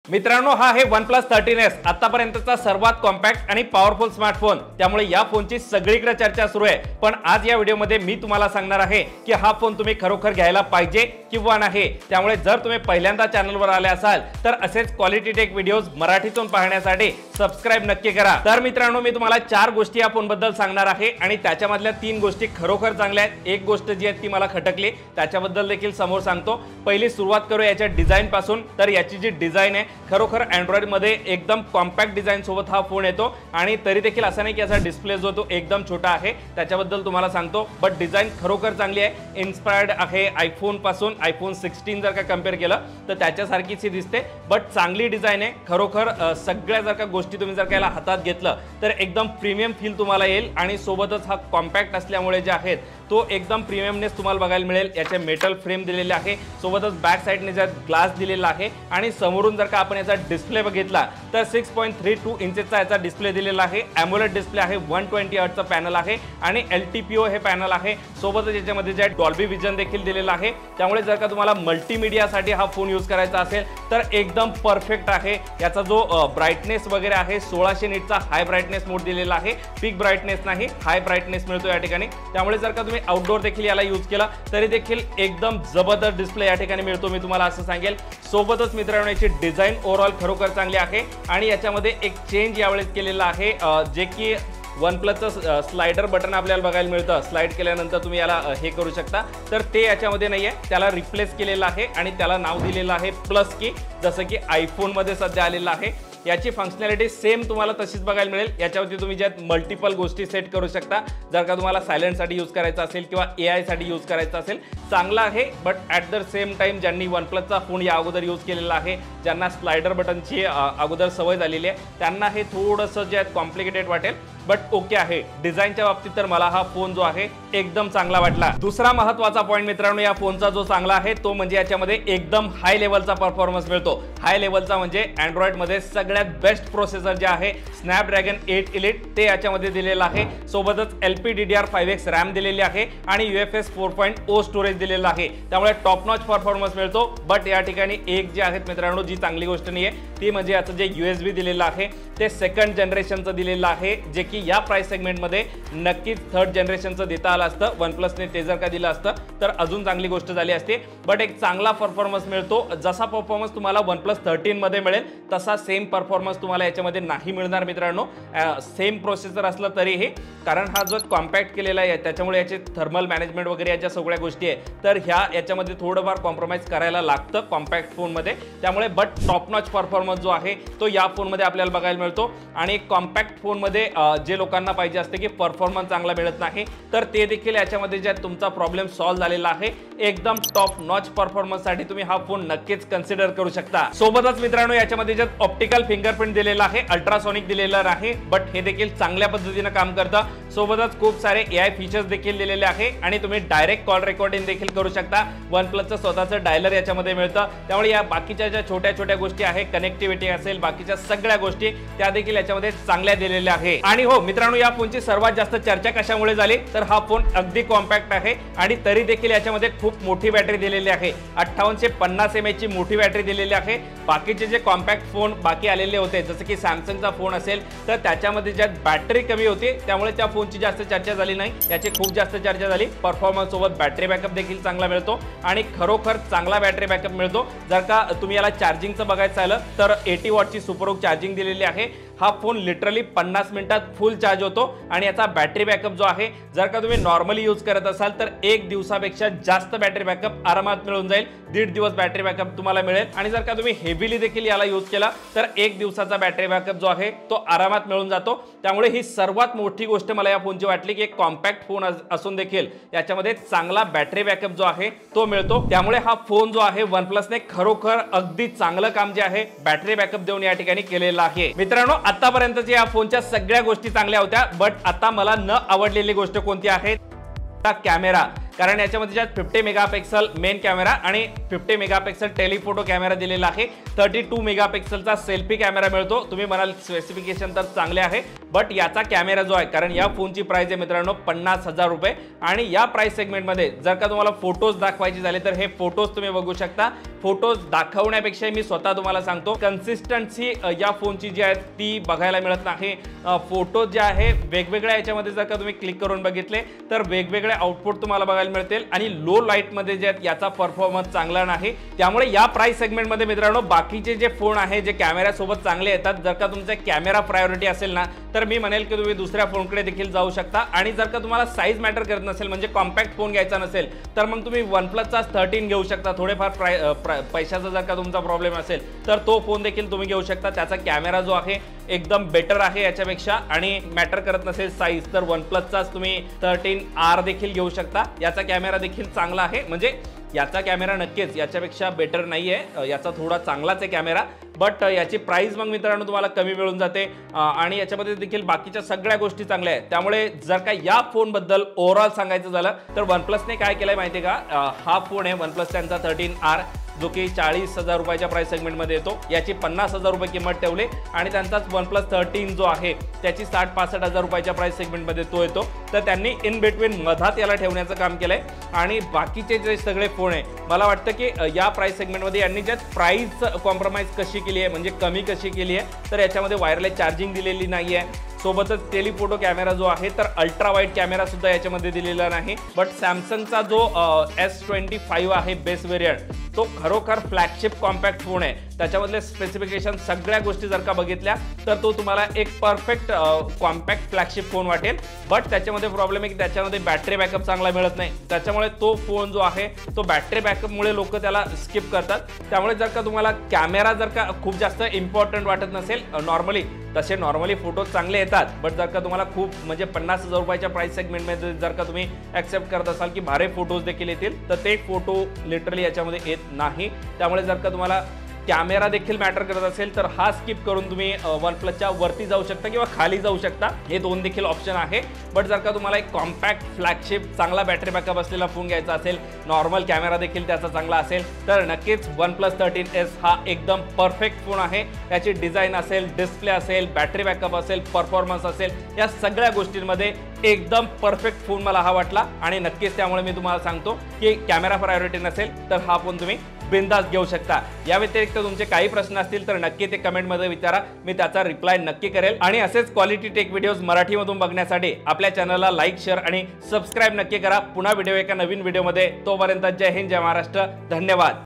मित्रांनो, हा आहे OnePlus 13S आतापर्यंतचा सर्वात कॉम्पॅक्ट आणि पॉवरफुल स्मार्टफोन। त्यामुळे या फोनची सगळीकडे चर्चा सुरू आहे। पण आज या व्हिडिओमध्ये मी तुम्हाला सांगणार आहे की हा फोन तुम्ही खरोखर घ्यायला पाहिजे किंवा नाही। त्यामुळे जर तुम्ही पहिल्यांदा चॅनलवर आले असाल तर असेच क्वालिटी टेक व्हिडिओज मराठीतून पाहण्यासाठी सबस्क्राइब नक्की करा। तर मित्रांनो, मी तुम्हाला 4 गोष्टी या फोनबद्दल सांगणार आहे आणि त्याच्यामधल्या 3 गोष्टी खरोखर चांगल्या आहेत। एक गोष्ट जी आहे ती मला खटकली, त्याच्याबद्दल देखील समोर सांगतो। पहिली सुरुवात करू याच्या डिझाइन पासून। तर याची जी डिझाइन आहे खरोखर अँड्रॉइड मध्ये एकदम कॉम्पॅक्ट डिझाइन सोबत हा फोन येतो आणि तरी देखील असं नाही की याचा डिस्प्ले जो तो एकदम छोटा आहे, त्याच्याबद्दल तुम्हाला सांगतो। बट डिझाइन खरोखर चांगली आहे, इन्स्पायर्ड आहे आयफोन पासून। आयफोन 16 जर का कंपेअर केलं तर त्याच्यासारखीच ही दिसते। बट चांगली डिझाइन आहे खरोखर। सगळ्या जर का गोष्टी तुम्ही जर का हातात घेतलं तर एकदम प्रीमियम फील तुम्हाला येईल आणि सोबतच हा कॉम्पॅक्ट असल्यामुळे जे आहेत तो एकदम प्रीमियमनेस तुम्हाला बघायला मिळेल। याचे मेटल फ्रेम दिलेले आहे, सोबतच बॅक साइडने ज्यात ग्लास दिलेला आहे आणि समोरून जर का आपण याचा डिस्प्ले बघितला तर 6.32 इंचचा याचा डिस्प्ले दिलेला आहे। एमोलेड डिस्प्ले आहे, 120 हर्ट्जचा पॅनल आहे आणि LTPO हे पॅनल आहे। सोबतच याच्यामध्ये जे डॉल्बी विजन देखील दिलेला आहे। त्यामुळे जर का तुम्हाला मल्टीमीडियासाठी हा फोन यूज करायचा असेल तर एकदम परफेक्ट आहे। याचा जो ब्राइटनेस वगैरे आहे 1600 निटचा हाय ब्राइटनेस मोड दिलेला आहे। पीक ब्राइटनेस नाही, हाय ब्राइटनेस मिळतो या ठिकाणी। त्यामुळे जर का तुम्ही आउटडोर देखील याला यूज केला तरी देखील एकदम जबरदस्त डिस्प्ले या ठिकाणी मिळतो, मी तुम्हाला असं सांगेल। सोबतच मित्रांनो, याची डिझाइन ओव्हरऑल खरोखर चांगली आहे आणि याच्यामध्ये एक चेंज यावेळेस केलेला आहे, जे की OnePlusचं स्लाइडर बटन आपल्याला बघायला मिळतं। स्लाइड केल्यानंतर तुम्ही याला हे करू शकता, तर ते याच्यामध्ये नाहीये, त्याला रिप्लेस केलेलं आहे आणि त्याला नाव दिलेलं आहे प्लस की, जसं की आयफोन मध्ये सध्या आलेलं आहे। याची फंक्शनॅलिटी सेम तुम्हाला तशीच बघायला मिळेल। याच्यावरती तुम्ही ज्यात मल्टिपल गोष्टी सेट करू शकता। जर का तुम्हाला सायलेंट साठी यूज करायचा असेल किंवा AI साठी यूज करायचा असेल, चांगला आहे। But at the same time ज्यांनी OnePlusचा फोन या अगोदर यूज केलेला आहे, ज्यांना स्लाइडर बटनची अगोदर सवय झालेली आहे, त्यांना हे थोडंसं जे कॉम्प्लिकेटेड वाटेल, बट ओके आहे। डिझाईनच्या बाबतीत तर मला हा फोन जो आहे एकदम चांगला वाटला। दुसरा महत्त्वाचा पॉईंट मित्रांनो या फोनचा जो चांगला आहे तो म्हणजे याच्यामध्ये एकदम हाय लेवलचा परफॉर्मन्स मिळतो। हाय लेवलचा म्हणजे अँड्रॉइड मध्ये सगळ्यात बेस्ट प्रोसेसर जे आहे स्नॅपड्रॅगन 8 एलिट ते याच्यामध्ये दिलेलं आहे। सोबतच LPDDR5X रॅम दिलेली आहे आणि UFS 4.0 स्टोरेज दिलेलं आहे। त्यामुळे टॉप नॉच परफॉर्मन्स मिळतो। बट या ठिकाणी एक जे आहेत मित्रांनो, जी चांगली गोष्ट नाही आहे ती म्हणजे याचं जे USB दिलेलं आहे ते 2nd जनरेशनचं दिलेलं आहे, जे की या प्राइस सेगमेंटमध्ये नक्कीच 3rd जनरेशनचं देता आलं असतं। OnePlusने ते जर का दिलं असतं तर अजून चांगली गोष्ट झाली असती। बट एक चांगला परफॉर्मन्स मिळतो। जसा परफॉर्मन्स तुम्हाला OnePlus 13 मध्ये मिळेल तसा सेम परफॉर्मन्स तुम्हाला याच्यामध्ये नाही मिळणार मित्रांनो। सेम प्रोसेसर असलं तरीही, कारण हा जो कॉम्पॅक्ट केलेला आहे त्याच्यामुळे याचे थर्मल मॅनेजमेंट वगैरे याच्या सगळ्या गोष्टी आहे, तर याच्यामध्ये थोडंफार कॉम्प्रोमाइज करायला लागतं कॉम्पॅक्ट फोनमध्ये। त्यामुळे बट टॉप नॉच परफॉर्मन्स जो आहे तो या फोनमध्ये आपल्याला बघायला मिळतो। आणि कॉम्पॅक्ट फोनमध्ये जे लोकांना पाहिजे असते की परफॉर्मन्स चांगला मिळत नाही, तर ते देखील याच्यामध्ये जे तुमचा प्रॉब्लेम सॉल्व्ह झालेला आहे, एकदम टॉप नॉच परफॉर्मन्स साठी तुम्ही हा फोन नक्कीच कन्सिडर करू शकता। सोबतच मित्रांनो, याच्यामध्ये जे ऑप्टिकल फिंगरप्रिंट दिलेला आहे, अल्ट्रासोनिक दिलेलं आहे, बट हे देखील चांगल्या पद्धतीने काम करतं। सोबतच खूप सारे AI फीचर्स देखील दिलेले आहे आणि तुम्ही डायरेक्ट कॉल रेकॉर्डिंग देखील करू शकता। OnePlusचं स्वतःचं डायलर याच्यामध्ये मिळतं। त्यामुळे या बाकीच्या ज्या छोट्या छोट्या गोष्टी आहे, कनेक्टिव्हिटी असेल, बाकीच्या सगळ्या गोष्टी त्या देखील याच्यामध्ये चांगल्या दिलेल्या आहे। आणि हो मित्रांनो, या फोनची सर्वात जास्त चर्चा कशामुळे झाली तर हा फोन अगदी कॉम्पॅक्ट आहे आणि तरी देखील याच्यामध्ये खूप मोठी बॅटरी दिलेली आहे। 5850 mAh ची मोठी बॅटरी दिलेली आहे। बाकीचे जे कॉम्पॅक्ट फोन बाकी आलेले होते, जसं की सॅमसंगचा फोन असेल तर त्याच्यामध्ये ज्यात बॅटरी कमी होती त्यामुळे त्या फोनची जास्त चर्चा झाली नाही। याची खूप जास्त चर्चा झाली परफॉर्मन्स सोबत बॅटरी बॅकअप देखील चांगला मिळतो आणि खरोखर चांगला बॅटरी बॅकअप मिळतो। जर का तुम्ही याला चार्जिंगचं बघायचं झालं तर 80 वॉटची सुपरहुक चार्जिंग दिलेली आहे। हा फोन लिटरली 50 मिनिटात फुल चार्ज होतो आणि याचा बॅटरी बॅकअप जो आहे, जर का तुम्ही नॉर्मली यूज करत असाल तर 1 दिवसापेक्षा जास्त बॅटरी बॅकअप आरामात मिळून जाईल। 1.5 दिवस बॅटरी बॅकअप तुम्हाला मिळेल आणि जर का तुम्ही हेवीली देखील याला यूज केला तर 1 दिवसाचा बॅटरी बॅकअप जो आहे तो आरामात मिळून जातो। त्यामुळे ही सर्वात मोठी गोष्ट मला या फोनची वाटली की एक कॉम्पॅक्ट फोन असून देखील याच्यामध्ये चांगला बॅटरी बॅकअप जो आहे तो मिळतो। त्यामुळे हा फोन जो आहे OnePlusने खरोखर अगदी चांगलं काम जे आहे बॅटरी बॅकअप देऊन या ठिकाणी केलेलं आहे। मित्रांनो, आतापर्यंतच्या या फोनच्या सगळ्या गोष्टी चांगल्या होत्या, बट आता मला न आवडलेली गोष्ट कोणती आहे? कॅमेरा। कारण याच्यामध्ये ज्यात 50 मेगापिक्सल मेन कॅमेरा आणि 50 मेगापिक्सल टेलिफोटो कॅमेरा दिलेला आहे. 32 मेगापिक्सलचा सेल्फी कॅमेरा मिळतो. तुम्ही म्हणाल स्पेसिफिकेशन तर चांगले आहे, बट याचा कॅमेरा जो आहे, कारण या फोनची प्राइस आहे मित्रांनो 50,000 रुपये. आणि या प्राइस सेगमेंटमध्ये जर का तुम्हाला फोटोज दाखवायचे झाले तर हे फोटोज तुम्ही बघू शकता. फोटोज दाखवण्यापेक्षा मी स्वतः तुम्हाला सांगतो, कन्सिस्टन्सी या फोनची जी आहे ती बघायला मिळत नाही. फोटो जे आहे वेगवेगळ्या याच्यामध्ये जर का तुम्ही क्लिक करून बघितले तर वेगवेगळे आउटपुट तुम्हाला बघायला मिळतील आणि लो लाईट मध्ये जे आहेत याचा परफॉर्मन्स चांगला नाही. त्यामुळे या प्राइस सेगमेंटमध्ये मित्रांनो बाकीचे जे फोन आहे जे कॅमेरा सोबत चांगले येतात, जर का तुमचा कॅमेरा प्रायोरिटी असेल ना तर मी म्हणेल की तुम्ही दुसऱ्या फोनकडे देखील जाऊ शकता. आणि जर का तुम्हाला साईज मॅटर करत नसेल, म्हणजे कॉम्पॅक्ट फोन घ्यायचा नसेल, तर मग तुम्ही OnePlusचा 13 घेऊ शकता. थोडेफार पैशाचा जर का तुमचा प्रॉब्लेम असेल तर तो फोन देखील तुम्ही घेऊ शकता. त्याचा कॅमेरा जो आहे एकदम बेटर आहे याच्यापेक्षा. आणि मॅटर करत नसेल साईज तर OnePlusचाच तुम्ही 13R देखील घेऊ शकता. याचा कॅमेरा देखील चांगला आहे, म्हणजे याचा कॅमेरा नक्कीच याच्यापेक्षा बेटर नाहीये, याचा थोडा चांगलाच आहे कॅमेरा, बट याची प्राइस मग मित्रांनो तुम्हाला कमी मिळून जाते. आणि याच्यामध्ये देखील बाकीच्या सगळ्या गोष्टी चांगल्या आहेत. त्यामुळे जर का या फोन बद्दल ओव्हरऑल सांगायचं झालं तर OnePlusने काय केलंय माहितीये का, हा फोन आहे OnePlus त्यांचा 13R, जो की 40,000 रुपयाच्या प्राइस सेगमेंटमध्ये येतो. याची 50,000 रुपये किंमत ठेवली आणि त्यांचाच OnePlus 13 जो आहे त्याची 60-65,000 रुपयाच्या प्राइस सेगमेंटमध्ये तो येतो. तर त्यांनी इन बिटवीन मधात याला ठेवण्याचं काम केलंय. आणि बाकीचे जे सगळे फोन आहे, मला वाटतं की या प्राइस सेगमेंटमध्ये यांनी ज्यात प्राइस कॉम्प्रोमाइज कशी केली आहे, म्हणजे कमी कशी केली आहे, तर याच्यामध्ये वायरलेस चार्जिंग दिलेली नाही आहे. सोबतच टेलिफोटो कॅमेरा जो आहे तर अल्ट्रा वाईड कॅमेरा सुद्धा याच्यामध्ये दिलेला नाही. बट सॅमसंगचा जो S25 आहे बेस व्हेरियंट, तो खरोखर फ्लॅगशिप कॉम्पॅक्ट फोन आहे. त्याच्यामधले स्पेसिफिकेशन सगळ्या गोष्टी जर का बघितल्या तर तो तुम्हाला एक परफेक्ट कॉम्पॅक्ट फ्लॅगशिप फोन वाटेल. बट त्याच्यामध्ये प्रॉब्लेम आहे की त्याच्यामध्ये बॅटरी बॅकअप चांगला मिळत नाही. त्याच्यामुळे तो फोन जो आहे तो बॅटरी बॅकअपमुळे लोक त्याला स्किप करतात. त्यामुळे जर का तुम्हाला कॅमेरा जर का खूप जास्त इम्पॉर्टंट वाटत नसेल, तसे नॉर्मली फोटो चांगले येतात, बट जर का तुम्हाला खूप म्हणजे 50,000 रुपयाच्या प्राइस सेगमेंटमध्ये जर का तुम्ही ऍक्सेप्ट करत असाल की भारी फोटोज देखील येतील, तर ते फोटो लिटरली याच्यामध्ये येत नाही. त्यामुळे जर का तुम्हाला कॅमेरा देखील मॅटर करत असेल तर हा स्किप करून तुम्ही OnePlusच्या वरती जाऊ शकता किंवा खाली जाऊ शकता. हे दोन देखील ऑप्शन आहे. बट जर का तुम्हाला एक कॉम्पॅक्ट फ्लॅगशिप चांगला बॅटरी बॅकअप असलेला फोन घ्यायचा असेल, नॉर्मल कॅमेरा देखील त्याचा चांगला असेल, तर नक्कीच OnePlus 13S हा एकदम परफेक्ट फोन आहे. त्याची डिझाईन असेल, डिस्प्ले असेल, बॅटरी बॅकअप असेल, परफॉर्मन्स असेल, या सगळ्या गोष्टींमध्ये एकदम परफेक्ट फोन मला हा वाटला. आणि नक्कीच त्यामुळे मी तुम्हाला सांगतो की कॅमेरा प्रायोरिटी नसेल तर हा फोन तुम्ही बिंदास घेऊ शकता. या व्यतिरिक्त तुमचे काही प्रश्न असतील तर नक्की ते कमेंटमध्ये विचारा, मी त्याचा रिप्लाय नक्की करेल. आणि असेच क्वालिटी टेक व्हिडिओज मराठीमधून बघण्यासाठी आपल्या चॅनलला लाईक, शेअर आणि सबस्क्राईब नक्की करा. पुन्हा व्हिडिओ एका नवीन व्हिडिओमध्ये. तोपर्यंत जय हिंद, जय महाराष्ट्र, धन्यवाद.